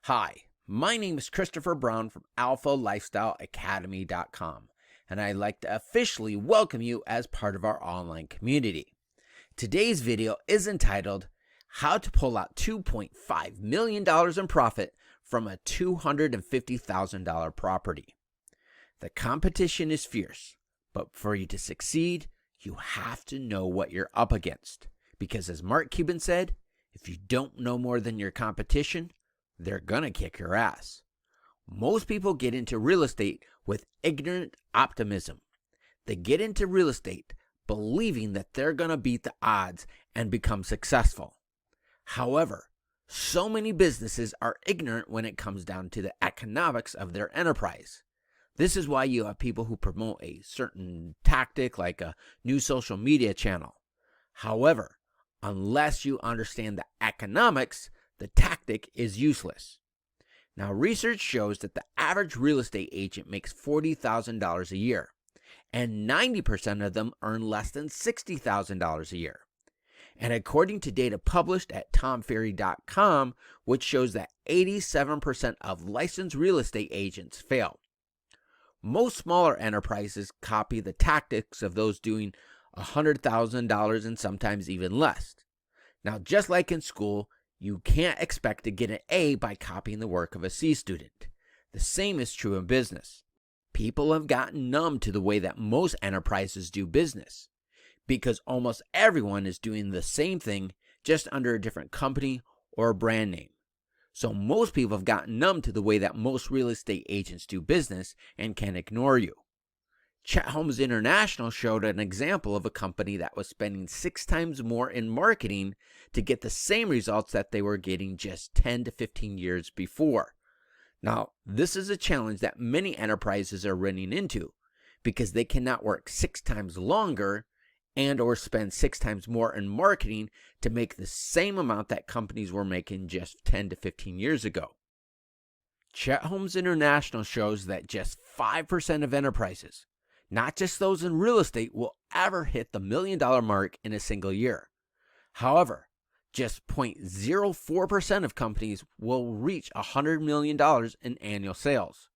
Hi, my name is Christopher Brown from alphalifestyleacademy.com, and I'd like to officially welcome you as part of our online community. Today's video is entitled, How to Pull Out $2.5 million in Profit from a $250,000 Property. The competition is fierce, but for you to succeed, you have to know what you're up against. Because as Mark Cuban said, if you don't know more than your competition, they're gonna kick your ass. Most people get into real estate with ignorant optimism. They get into real estate believing that they're gonna beat the odds and become successful. However, so many businesses are ignorant when it comes down to the economics of their enterprise. This is why you have people who promote a certain tactic like a new social media channel. However, unless you understand the economics, the tactic is useless. Now, research shows that the average real estate agent makes $40,000 a year, and 90% of them earn less than $60,000 a year. And according to data published at TomFerry.com, which shows that 87% of licensed real estate agents fail. Most smaller enterprises copy the tactics of those doing $100,000 and sometimes even less. Now, just like in school, you can't expect to get an A by copying the work of a C student. The same is true in business. People have gotten numb to the way that most enterprises do business because almost everyone is doing the same thing just under a different company or brand name. So most people have gotten numb to the way that most real estate agents do business and can ignore you. Chet Holmes International showed an example of a company that was spending 6 times more in marketing to get the same results that they were getting just 10 to 15 years before. Now, this is a challenge that many enterprises are running into because they cannot work 6 times longer and or spend 6 times more in marketing to make the same amount that companies were making just 10 to 15 years ago. Chet Holmes International shows that just 5% of enterprises, not just those in real estate, will ever hit the $1 million mark in a single year. However, just 0.04% of companies will reach $100 million in annual sales.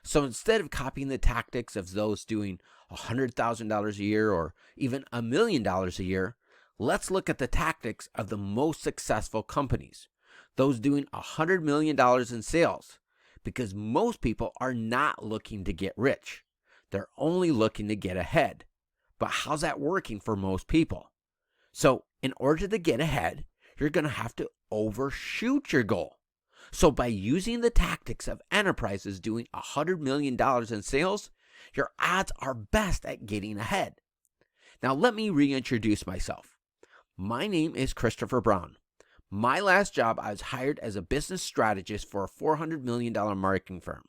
So instead of copying the tactics of those doing $100,000 a year or even $1 million a year, let's look at the tactics of the most successful companies, those doing $100 million in sales, because most people are not looking to get rich. They're only looking to get ahead. But how's that working for most people? So in order to get ahead, you're going to have to overshoot your goal. So by using the tactics of enterprises doing $100 million in sales, your odds are best at getting ahead. Now let me reintroduce myself. My name is Christopher Brown. My last job, I was hired as a business strategist for a $400 million marketing firm.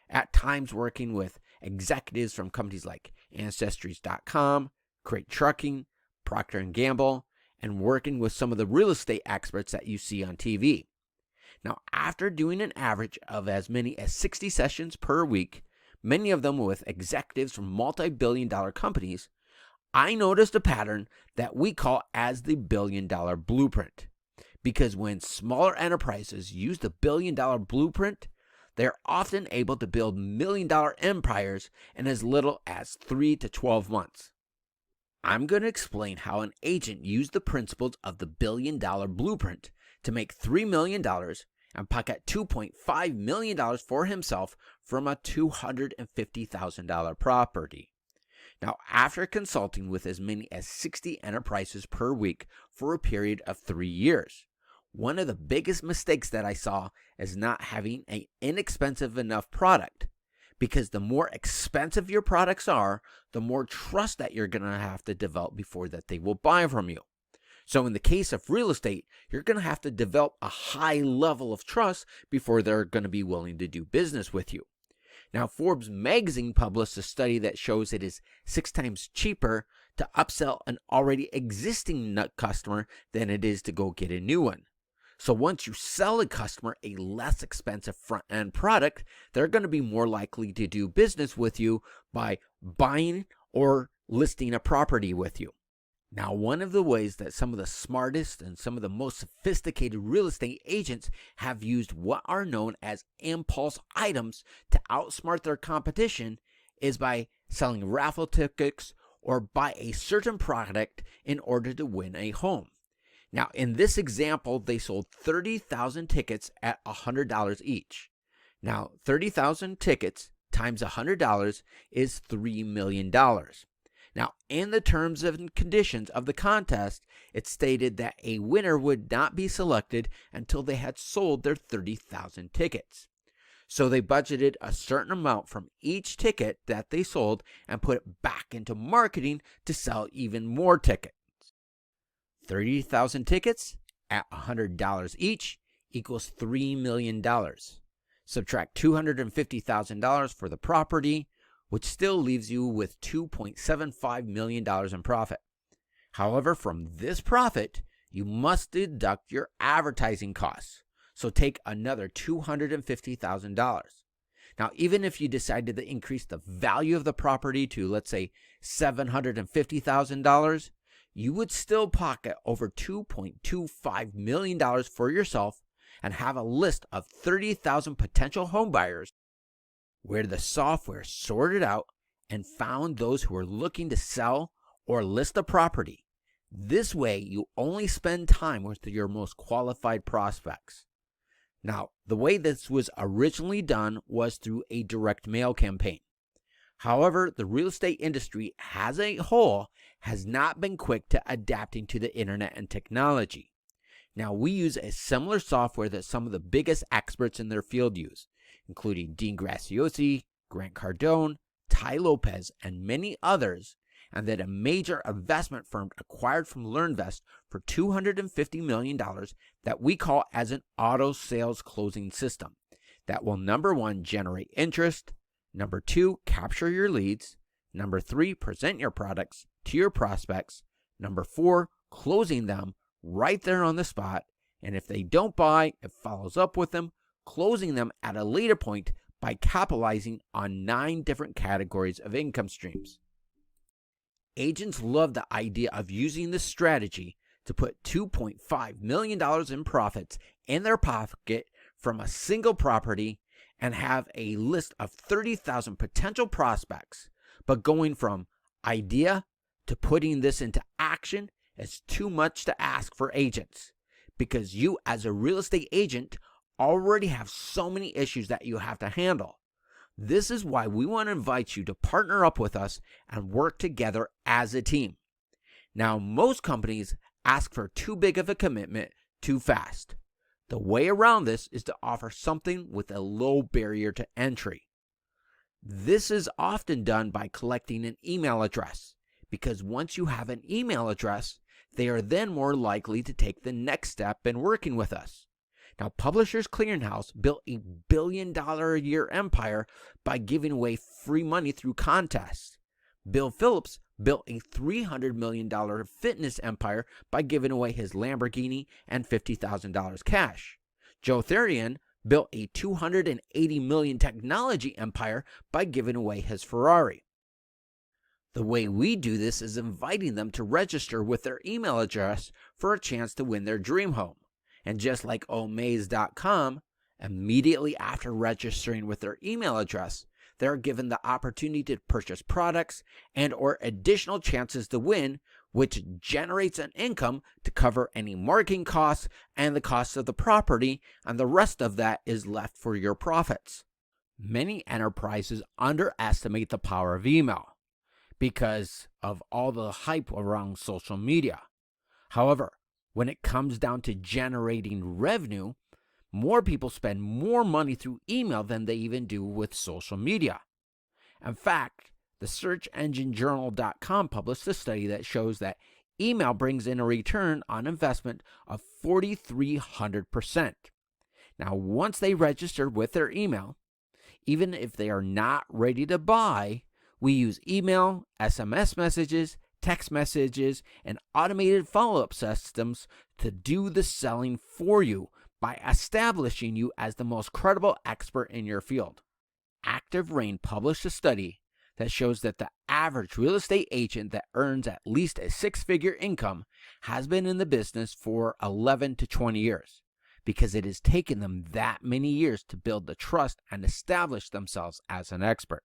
At times working with executives from companies like Ancestries.com, Crate Trucking, Procter & Gamble, and working with some of the real estate experts that you see on TV. Now, after doing an average of as many as 60 sessions per week, many of them with executives from multi-billion-dollar companies, I noticed a pattern that we call as the billion-dollar blueprint. Because when smaller enterprises use the billion-dollar blueprint, they're often able to build million-dollar empires in as little as 3 to 12 months. I'm going to explain how an agent used the principles of the billion-dollar blueprint to make $3 million and pocket $2.5 million for himself from a $250,000 property. Now, after consulting with as many as 60 enterprises per week for a period of 3 years, one of the biggest mistakes that I saw is not having an inexpensive enough product. Because the more expensive your products are, the more trust that you're going to have to develop before that they will buy from you. So in the case of real estate, you're going to have to develop a high level of trust before they're going to be willing to do business with you. Now, Forbes magazine published a study that shows it is 6 times cheaper to upsell an already existing customer than it is to go get a new one. So once you sell a customer a less expensive front-end product, they're going to be more likely to do business with you by buying or listing a property with you. Now, one of the ways that some of the smartest and some of the most sophisticated real estate agents have used what are known as impulse items to outsmart their competition is by selling raffle tickets or buy a certain product in order to win a home. Now, in this example, they sold 30,000 tickets at $100 each. Now, 30,000 tickets times $100 is $3 million. Now, in the terms and conditions of the contest, it stated that a winner would not be selected until they had sold their 30,000 tickets. So they budgeted a certain amount from each ticket that they sold and put it back into marketing to sell even more tickets. 30,000 tickets at $100 each equals $3 million. Subtract $250,000 for the property, which still leaves you with $2.75 million in profit. However, from this profit, you must deduct your advertising costs. So take another $250,000. Now, even if you decided to increase the value of the property to, let's say, $750,000, you would still pocket over $2.25 million for yourself and have a list of 30,000 potential homebuyers where the software sorted out and found those who are looking to sell or list a property. This way, you only spend time with your most qualified prospects. Now, the way this was originally done was through a direct mail campaign. However, the real estate industry as a whole has not been quick to adapting to the internet and technology. Now, we use a similar software that some of the biggest experts in their field use, including Dean Graziosi, Grant Cardone, Ty Lopez, and many others, and that a major investment firm acquired from LearnVest for $250 million that we call as an auto sales closing system that will, number one, generate interest, number two, capture your leads, number three, present your products to your prospects, number four, closing them right there on the spot, and if they don't buy, it follows up with them, closing them at a later point by capitalizing on 9 different categories of income streams. Agents love the idea of using this strategy to put $2.5 million in profits in their pocket from a single property and have a list of 30,000 potential prospects. But going from idea to putting this into action is too much to ask for agents, because you as a real estate agent already have so many issues that you have to handle. This is why we want to invite you to partner up with us and work together as a team. Now, most companies ask for too big of a commitment too fast. The way around this is to offer something with a low barrier to entry. This is often done by collecting an email address, because once you have an email address, they are then more likely to take the next step in working with us. Now, Publishers Clearinghouse built a $1 billion a year empire by giving away free money through contests. Bill Phillips built a $300 million fitness empire by giving away his Lamborghini and $50,000 cash. Joe Therian built a $280 million technology empire by giving away his Ferrari. The way we do this is inviting them to register with their email address for a chance to win their dream home. And just like Omaze.com, immediately after registering with their email address, they're given the opportunity to purchase products and or additional chances to win, which generates an income to cover any marketing costs and the cost of the property, and the rest of that is left for your profits. Many enterprises underestimate the power of email because of all the hype around social media. However, when it comes down to generating revenue, more people spend more money through email than they even do with social media. In fact, the searchenginejournal.com published a study that shows that email brings in a return on investment of 4,300%. Now, once they register with their email, even if they are not ready to buy, we use email, SMS messages, text messages, and automated follow-up systems to do the selling for you by establishing you as the most credible expert in your field. Active Rain published a study that shows that the average real estate agent that earns at least a six-figure income has been in the business for 11 to 20 years, because it has taken them that many years to build the trust and establish themselves as an expert.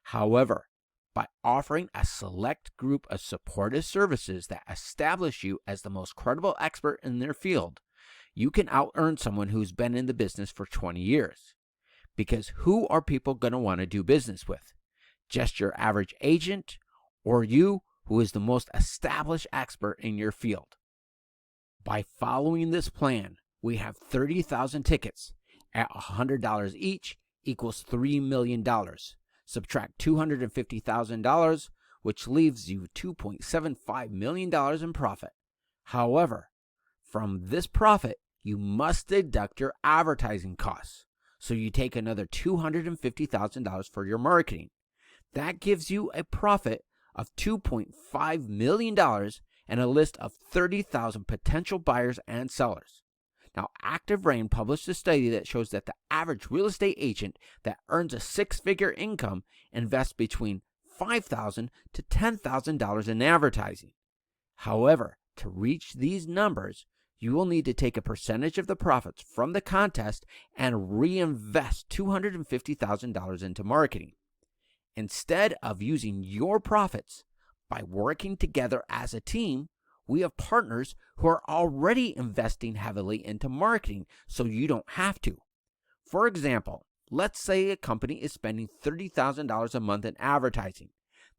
However, by offering a select group of supportive services that establish you as the most credible expert in their field, you can out-earn someone who's been in the business for 20 years. Because who are people going to want to do business with? Just your average agent, or you who is the most established expert in your field? By following this plan, we have 30,000 tickets at $100 each equals $3 million. Subtract $250,000, which leaves you $2.75 million in profit. However, from this profit, you must deduct your advertising costs. So you take another $250,000 for your marketing. That gives you a profit of $2.5 million and a list of 30,000 potential buyers and sellers. Now, Active Rain published a study that shows that the average real estate agent that earns a six-figure income invests between $5,000 to $10,000 in advertising. However, to reach these numbers, you will need to take a percentage of the profits from the contest and reinvest $250,000 into marketing. Instead of using your profits, by working together as a team, we have partners who are already investing heavily into marketing, so you don't have to. For example, let's say a company is spending $30,000 a month in advertising.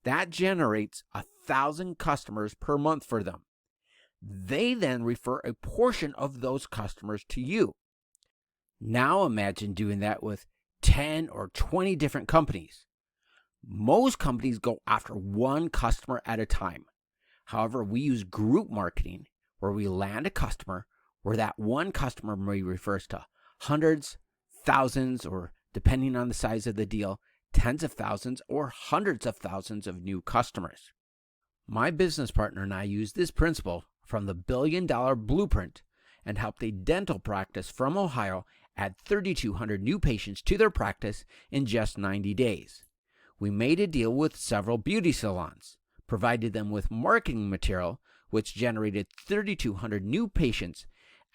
That generates 1,000 customers per month for them. They then refer a portion of those customers to you. Now imagine doing that with 10 or 20 different companies. Most companies go after one customer at a time. However, we use group marketing, where we land a customer, where that one customer may refers to hundreds, thousands, or depending on the size of the deal, tens of thousands or hundreds of thousands of new customers. My business partner and I use this principle from the $1 Billion Blueprint and helped a dental practice from Ohio add 3,200 new patients to their practice in just 90 days. We made a deal with several beauty salons, provided them with marketing material, which generated 3,200 new patients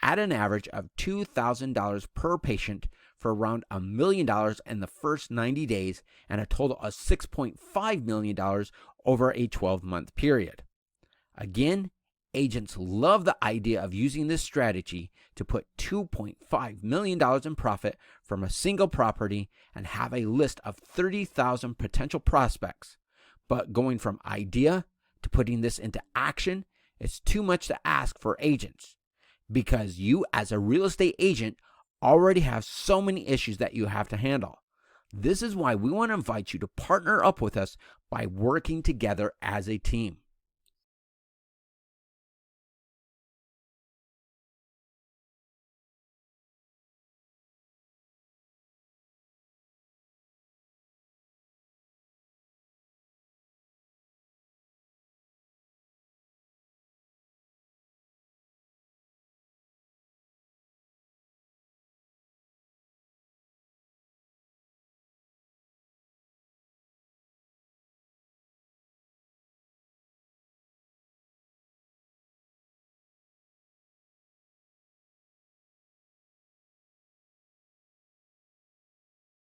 at an average of $2,000 per patient for around $1 million in the first 90 days and a total of $6.5 million over a 12-month period. Again, agents love the idea of using this strategy to put $2.5 million in profit from a single property and have a list of 30,000 potential prospects. But going from idea to putting this into action is too much to ask for agents, because you as a real estate agent already have so many issues that you have to handle. This is why we want to invite you to partner up with us by working together as a team.